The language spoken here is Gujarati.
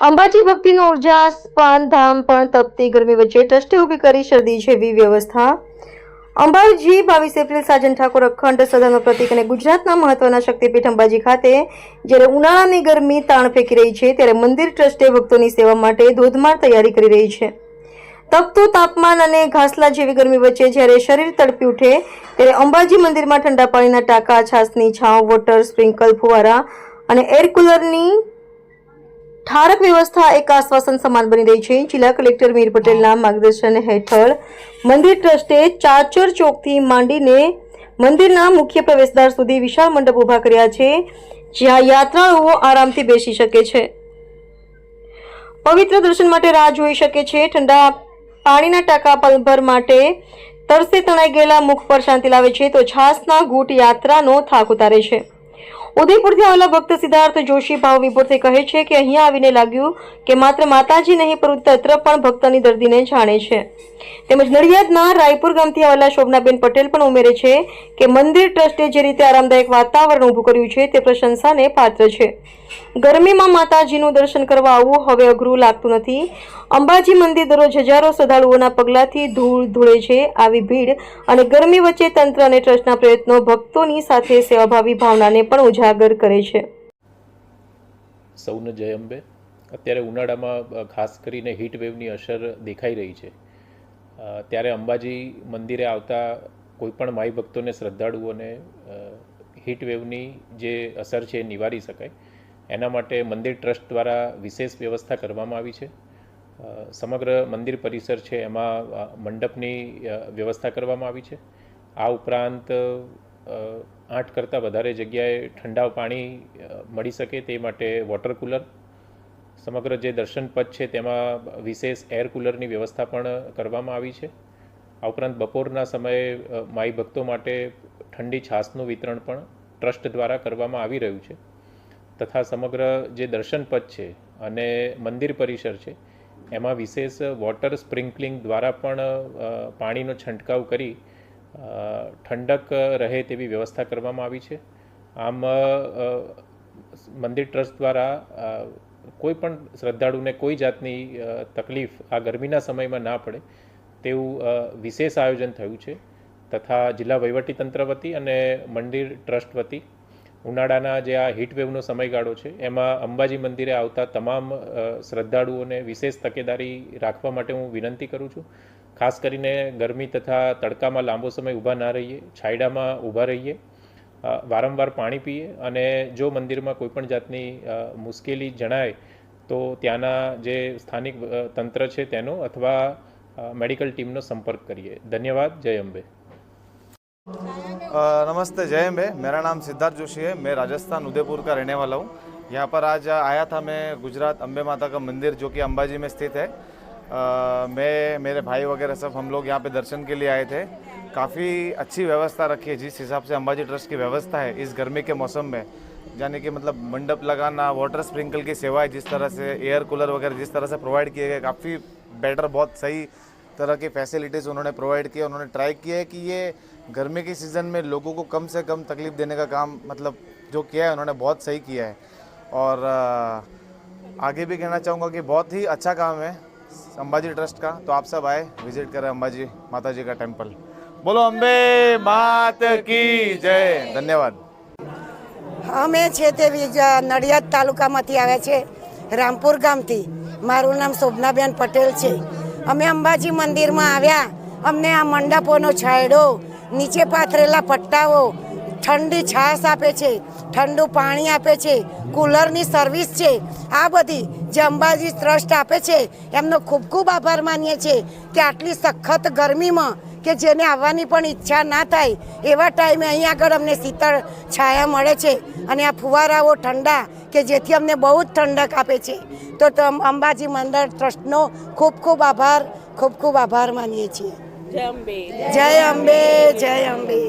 અંબાજી ભક્તિનો ઉર્જાસ્પાન ધામ પણ તપતી ગરમી વચ્ચે ટ્રસ્ટે ઊભી કરી શરદી જેવી વ્યવસ્થા। અંબાજી 22 એપ્રિલ સાજન ઠાકોર અખંડ શ્રદ્ધાનું પ્રતીક અને ગુજરાતના મહત્વના શક્તિપીઠ અંબાજી ખાતે જ્યારે ઉનાળાની ગરમી તાણ ફેંકી રહી છે ત્યારે મંદિર ટ્રસ્ટે ભક્તોની સેવા માટે ધોધમાર તૈયારી કરી રહી છે। તપતું તાપમાન અને ઘાસલા જેવી ગરમી વચ્ચે જ્યારે શરીર તડપી ઉઠે ત્યારે અંબાજી મંદિરમાં ઠંડા પાણીના ટાંકા, છાસની છાંવ, વોટર સ્પ્રિંકલ ફુવારા અને એર કુલરની ઠારક વ્યવસ્થા એક આશ્વાસન સમાન બની રહી છે। જિલ્લા કલેક્ટર મીર પટેલના માર્ગદર્શન હેઠળ મંદિર ટ્રસ્ટે ચાચર ચોકથી માંડીને મંદિરના મુખ્ય પ્રવેશદ્વાર સુધી વિશાળ મંડપ ઊભા કર્યા છે, જ્યાં યાત્રાળુઓ આરામથી બેસી શકે છે, પવિત્ર દર્શન માટે રાહ જોઈ શકે છે। ઠંડા પાણીના ટાંકા પલભર માટે તરસે તણાઈ ગયેલા મુખ પર શાંતિ લાવે છે, તો છાસના ઘૂંટ યાત્રાનો થાક ઉતારે છે। ઉદયપુરથી આવેલા ભક્ત સિદ્ધાર્થ જોશી ભાવ વિભોરથી કહે છે કે અહીંયા આવીને લાગ્યું કે માત્ર માતાજી નહીં પરંતુ તંત્ર પણ ભક્તની દર્દીને જાણે છે। તેમજ નડિયાદના રાયપુર ગામથી આવેલા શોભનાબેન પટેલ પણ ઉમેરે છે કે મંદિર ટ્રસ્ટે જે રીતે આરામદાયક વાતાવરણ ઊભું કર્યું છે તે પ્રશંસાને પાત્ર છે। ગરમીમાં માતાજીનું દર્શન કરવા આવવું હવે અઘરું લાગતું નથી। અંબાજી મંદિર દરરોજ હજારો શ્રદ્ધાળુઓના પગલાથી ધૂળ ધૂળે છે। આવી ભીડ અને ગરમી વચ્ચે તંત્ર અને ટ્રસ્ટના પ્રયત્નો ભક્તોની સાથે સેવાભાવી ભાવનાને પણ ઉજાગર કરે છે। સૌને જય અંબે। અત્યારે ઉનાળામાં ખાસ કરીને હીટ વેવની અસર દેખાઈ રહી છે, ત્યારે અંબાજી મંદિરે આવતા કોઈપણ માઈ ભક્તોને, શ્રદ્ધાળુઓને હીટ વેવની જે અસર છે એ નિવારી શકાય એના માટે મંદિર ટ્રસ્ટ દ્વારા વિશેષ વ્યવસ્થા કરવામાં આવી છે। સમગ્ર મંદિર પરિસર છે એમાં મંડપની વ્યવસ્થા કરવામાં આવી છે। આ ઉપરાંત 8 કરતાં વધારે જગ્યાએ ઠંડા પાણી મળી શકે તે માટે વોટર કુલર, સમગ્ર જે દર્શન પથ છે તેમાં વિશેષ એર કુલરની વ્યવસ્થા પણ કરવામાં આવી છે। આ ઉપરાંત બપોરના સમયે માઈ ભક્તો માટે ઠંડી છાશનું વિતરણ પણ ટ્રસ્ટ દ્વારા કરવામાં આવી રહ્યું છે, તથા સમગ્ર જે દર્શન પથ છે અને મંદિર પરિસર છે એમાં વિશેષ વોટર સ્પ્રિંકલિંગ દ્વારા પણ પાણીનો છંટકાવ કરી ઠંડક રહે તેવી વ્યવસ્થા કરવામાં આવી છે। આમ મંદિર ટ્રસ્ટ દ્વારા કોઈ પણ શ્રદ્ધાળુને કોઈ જાતની તકલીફ આ ગરમીના સમયમાં ના પડે તેવું વિશેષ આયોજન થયું છે, તથા જિલ્લા વહીવટીતંત્ર વતી અને મંદિર ટ્રસ્ટ વતી ઉનાળાના જે આ હીટ વેવનો સમયગાળો છે એમાં અંબાજી મંદિરે આવતા તમામ શ્રદ્ધાળુઓને વિશેષ તકેદારી રાખવા માટે હું વિનંતી કરું છું। ખાસ કરીને ગરમી તથા તડકામાં લાંબો સમય ઊભા ના રહીએ, છાંયડામાં ઊભા રહીએ, વારંવાર પાણી પીએ અને જો મંદિરમાં કોઈપણ જાતની મુશ્કેલી જણાય તો ત્યાંના જે સ્થાનિક તંત્ર છે તેનો અથવા मेडिकल टीम नो संपर्क करिए। धन्यवाद। जय अम्बे। नमस्ते, जय अम्बे। मेरा नाम सिद्धार्थ जोशी है। मैं राजस्थान उदयपुर का रहने वाला हूँ। यहाँ पर आज आया था मैं गुजरात अम्बे माता का मंदिर जो कि अंबाजी में स्थित है। मैं, मेरे भाई वगैरह सब हम लोग यहाँ पे दर्शन के लिए आए थे। काफ़ी अच्छी व्यवस्था रखी है जिस हिसाब से अंबाजी ट्रस्ट की व्यवस्था है इस गर्मी के मौसम में, यानी कि मतलब मंडप लगाना, वाटर स्प्रिंकल की सेवाएं जिस तरह से, एयर कूलर वगैरह जिस तरह से प्रोवाइड किए गए, काफ़ी बेटर, बहुत सही तरह की फैसिलिटीज़ उन्होंने प्रोवाइड किए। उन्होंने ट्राई किया है कि ये गर्मी के सीज़न में लोगों को कम से कम तकलीफ़ देने का काम मतलब जो किया है उन्होंने बहुत सही किया है। और आगे भी कहना चाहूँगा कि बहुत ही अच्छा काम है अंबाजी ट्रस्ट का। तो आप सब आए, विजिट करें अंबाजी माता जी का टेम्पल। बोलो अम्बे मात की जय। धन्यवाद। અમે છે તે નડિયાદ તાલુકામાંથી આવ્યા છે, રામપુર ગામથી। મારું નામ શોભનાબેન પટેલ છે। અમે અંબાજી મંદિરમાં આવ્યા, અમને આ મંડપોનો છાંયડો, નીચે પાથરેલા પટ્ટાઓ, ઠંડી છાશ આપે છે, ઠંડુ પાણી આપે છે, કુલરની સર્વિસ છે, આ બધી જે અંબાજી ટ્રસ્ટ આપે છે એમનો ખૂબ ખૂબ આભાર માનીએ છીએ કે આટલી સખત ગરમીમાં કે જેને આવવાની પણ ઈચ્છા ના થાય એવા ટાઈમે અહીં આગળ અમને શીતળ છાયા મળે છે અને આ ફુવારાઓ ઠંડા કે જેથી અમને બહુ જ ઠંડક આપે છે। તો અંબાજી મંદિર ટ્રસ્ટનો ખૂબ ખૂબ આભાર માનીએ છીએ। જય અંબે, જય અંબે, જય અંબે।